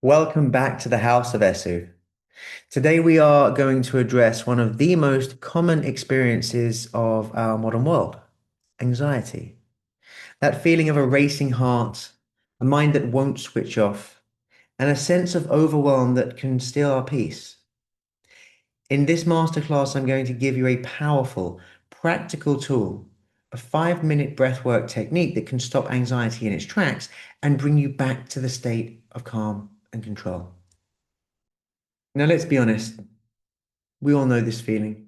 Welcome back to the House of Esu. Today we are going to address one of the most common experiences of our modern world, anxiety. That feeling of a racing heart, a mind that won't switch off, and a sense of overwhelm that can steal our peace. In this masterclass, I'm going to give you a powerful, practical tool, a 5-minute breathwork technique that can stop anxiety in its tracks and bring you back to the state of calm and control. Now, let's be honest. We all know this feeling.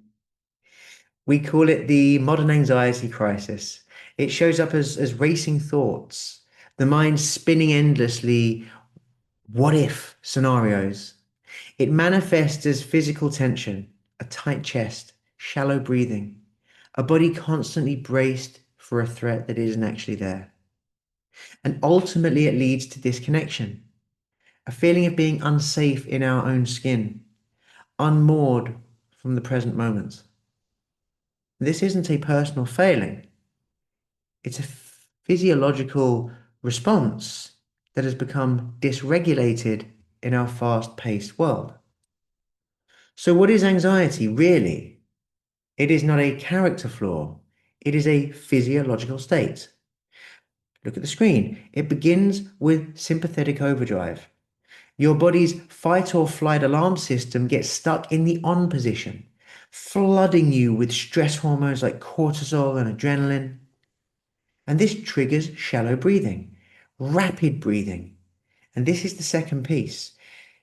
We call it the modern anxiety crisis. It shows up as racing thoughts, the mind spinning endlessly, what if scenarios. It manifests as physical tension, a tight chest, shallow breathing, a body constantly braced for a threat that isn't actually there. And ultimately, it leads to disconnection, a feeling of being unsafe in our own skin, unmoored from the present moment. This isn't a personal failing. It's a physiological response that has become dysregulated in our fast-paced world. So what is anxiety really? It is not a character flaw. It is a physiological state. Look at the screen. It begins with sympathetic overdrive. Your body's fight or flight alarm system gets stuck in the on position, flooding you with stress hormones like cortisol and adrenaline. And this triggers shallow breathing, rapid breathing. And this is the second piece.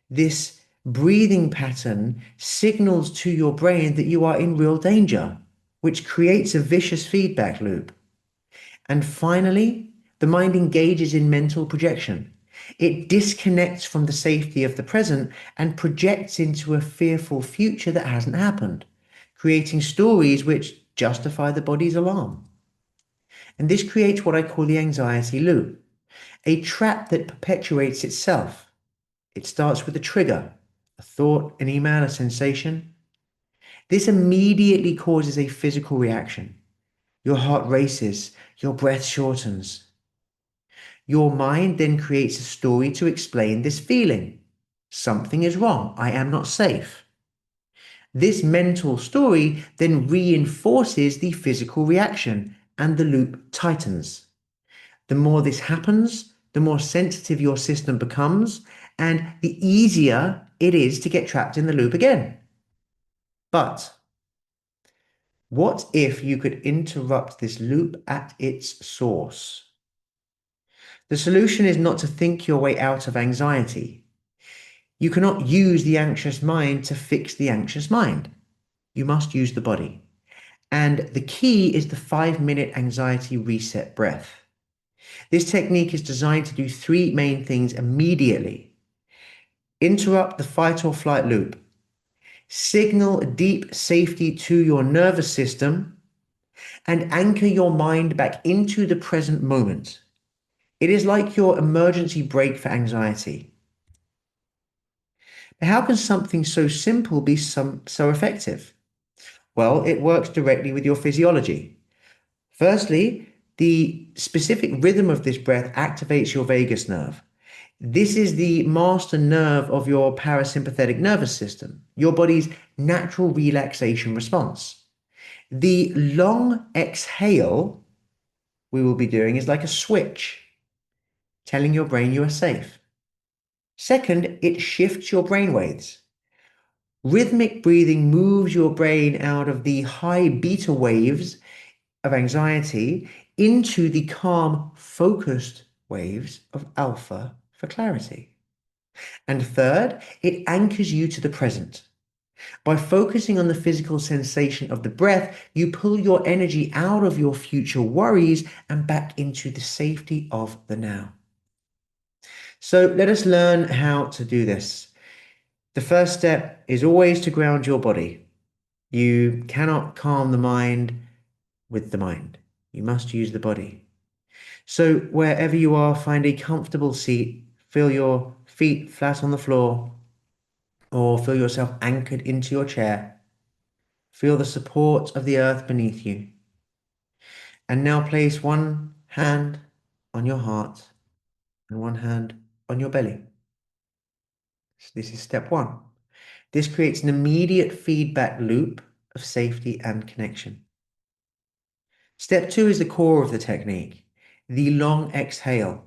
This breathing pattern signals to your brain that you are in real danger, which creates a vicious feedback loop. And finally, the mind engages in mental projection. It disconnects from the safety of the present and projects into a fearful future that hasn't happened, creating stories which justify the body's alarm. And this creates what I call the anxiety loop, a trap that perpetuates itself. It starts with a trigger, a thought, an email, a sensation. This immediately causes a physical reaction. Your heart races, your breath shortens. Your mind then creates a story to explain this feeling. Something is wrong. I am not safe. This mental story then reinforces the physical reaction and the loop tightens. The more this happens, the more sensitive your system becomes, and the easier it is to get trapped in the loop again. But what if you could interrupt this loop at its source? The solution is not to think your way out of anxiety. You cannot use the anxious mind to fix the anxious mind. You must use the body. And the key is the 5-minute anxiety reset breath. This technique is designed to do three main things immediately. Interrupt the fight or flight loop. Signal deep safety to your nervous system and anchor your mind back into the present moment. It is like your emergency brake for anxiety. How can something so simple be so effective? Well, it works directly with your physiology. Firstly, the specific rhythm of this breath activates your vagus nerve. This is the master nerve of your parasympathetic nervous system, your body's natural relaxation response. The long exhale we will be doing is like a switch, telling your brain you are safe. Second, it shifts your brain waves. Rhythmic breathing moves your brain out of the high beta waves of anxiety into the calm, focused waves of alpha for clarity. And third, it anchors you to the present. By focusing on the physical sensation of the breath, you pull your energy out of your future worries and back into the safety of the now. So let us learn how to do this. The first step is always to ground your body. You cannot calm the mind with the mind. You must use the body. So wherever you are, find a comfortable seat. Feel your feet flat on the floor or feel yourself anchored into your chair. Feel the support of the earth beneath you. And now place one hand on your heart and one hand on your belly. So this is step one. This creates an immediate feedback loop of safety and connection. Step two is the core of the technique, the long exhale.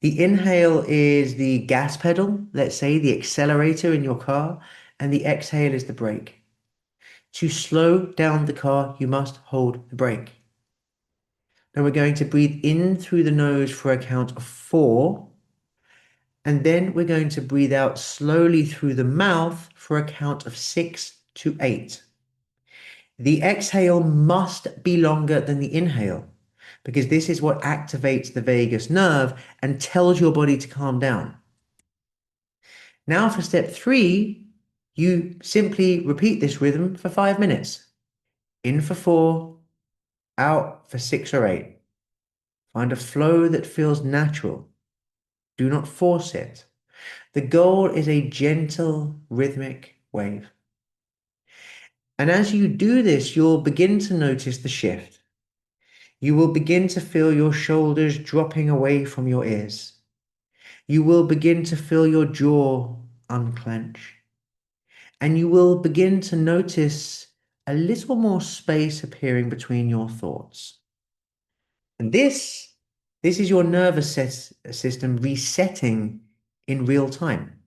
The inhale is the gas pedal, let's say the accelerator in your car, and the exhale is the brake. To slow down the car, you must hold the brake. Then we're going to breathe in through the nose for a count of 4, and then we're going to breathe out slowly through the mouth for a count of 6 to 8. The exhale must be longer than the inhale because this is what activates the vagus nerve and tells your body to calm down. Now for step 3, you simply repeat this rhythm for 5 minutes. In for 4, out for 6 or 8. Find a flow that feels natural. Do not force it. The goal is a gentle, rhythmic wave. And as you do this, you'll begin to notice the shift. You will begin to feel your shoulders dropping away from your ears. You will begin to feel your jaw unclench. And you will begin to notice a little more space appearing between your thoughts. And this is your nervous system resetting in real time.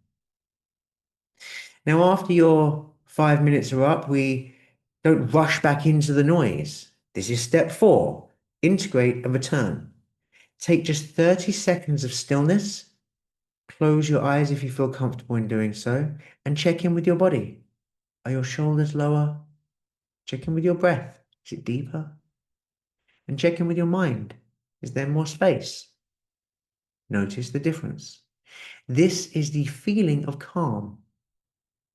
Now, after your 5 minutes are up, we don't rush back into the noise. This is step 4, integrate and return. Take just 30 seconds of stillness. Close your eyes if you feel comfortable in doing so, and check in with your body. Are your shoulders lower? Check in with your breath. Is it deeper? And check in with your mind. Is there more space? Notice the difference. This is the feeling of calm.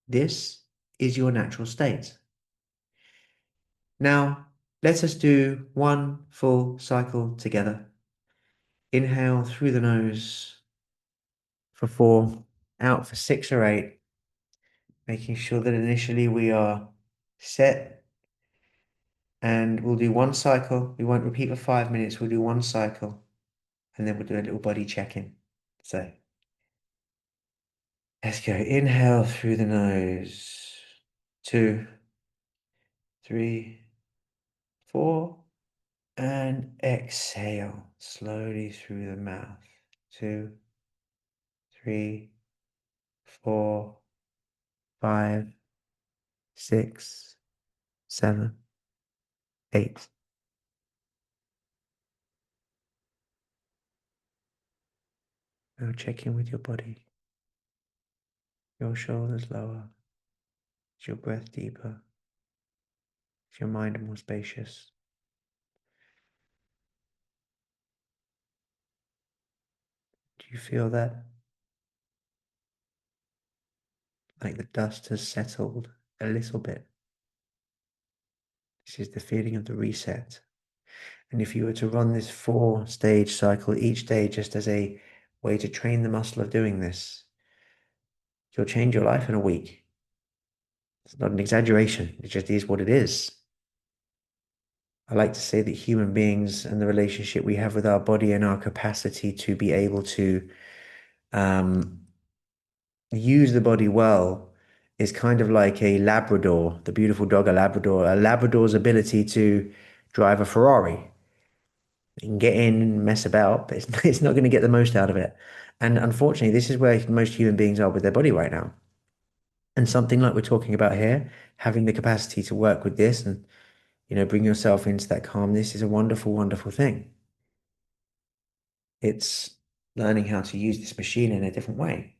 This is your natural state. Now, let us do one full cycle together. Inhale through the nose for 4, out for 6 or 8, making sure that initially we are set, and we'll do one cycle. We won't repeat for 5 minutes. We'll do one cycle, and then we'll do a little body check-in. So let's go. Inhale through the nose. 2, 3, 4. And exhale slowly through the mouth. 2, 3, 4, 5, 6, 7, 8. Now check in with your body. Your shoulders lower. Is your breath deeper? Is your mind more spacious? Do you feel that? Like the dust has settled a little bit. This is the feeling of the reset. And if you were to run this 4-stage cycle each day just as a way to train the muscle of doing this, you'll change your life in a week. It's not an exaggeration. It just is what it is. I like to say that human beings and the relationship we have with our body and our capacity to be able to use the body well is kind of like a Labrador, the beautiful dog, a Labrador. A Labrador's ability to drive a Ferrari. You can get in and mess about, but it's not going to get the most out of it. And unfortunately, this is where most human beings are with their body right now. And something like we're talking about here, having the capacity to work with this and, bring yourself into that calmness is a wonderful, wonderful thing. It's learning how to use this machine in a different way.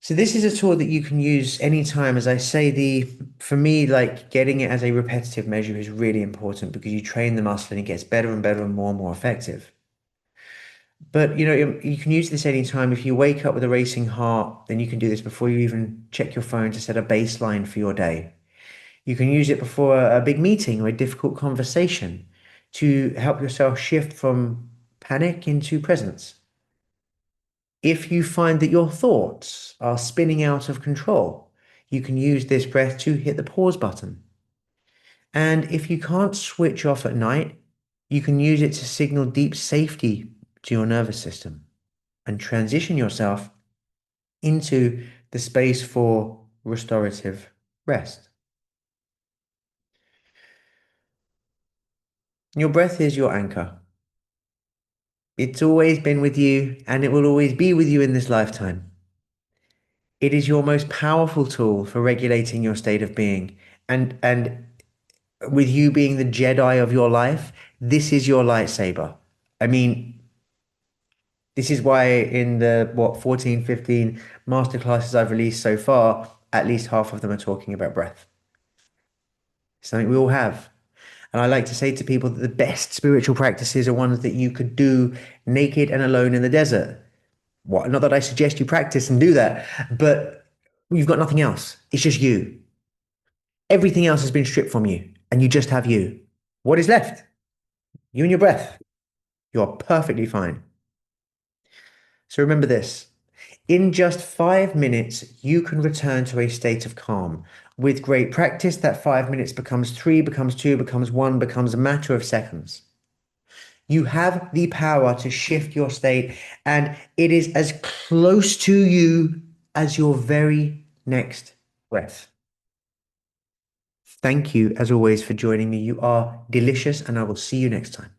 So this is a tool that you can use anytime. As I say, for me, like getting it as a repetitive measure is really important because you train the muscle and it gets better and better and more effective. But you can use this anytime. If you wake up with a racing heart, then you can do this before you even check your phone to set a baseline for your day. You can use it before a big meeting or a difficult conversation to help yourself shift from panic into presence. If you find that your thoughts are spinning out of control, you can use this breath to hit the pause button. And if you can't switch off at night, you can use it to signal deep safety to your nervous system and transition yourself into the space for restorative rest. Your breath is your anchor. It's always been with you and it will always be with you in this lifetime. It is your most powerful tool for regulating your state of being. And with you being the Jedi of your life, this is your lightsaber. I mean, this is why in the 14, 15 masterclasses I've released so far, at least half of them are talking about breath. Something we all have. And I like to say to people that the best spiritual practices are ones that you could do naked and alone in the desert. What? Not that I suggest you practice and do that, but you've got nothing else. It's just you. Everything else has been stripped from you, and you just have you. What is left? You and your breath. You are perfectly fine. So remember this. In just 5 minutes, you can return to a state of calm. With great practice, that 5 minutes becomes three, becomes two, becomes one, becomes a matter of seconds. You have the power to shift your state, and it is as close to you as your very next breath. Thank you, as always, for joining me. You are delicious, and I will see you next time.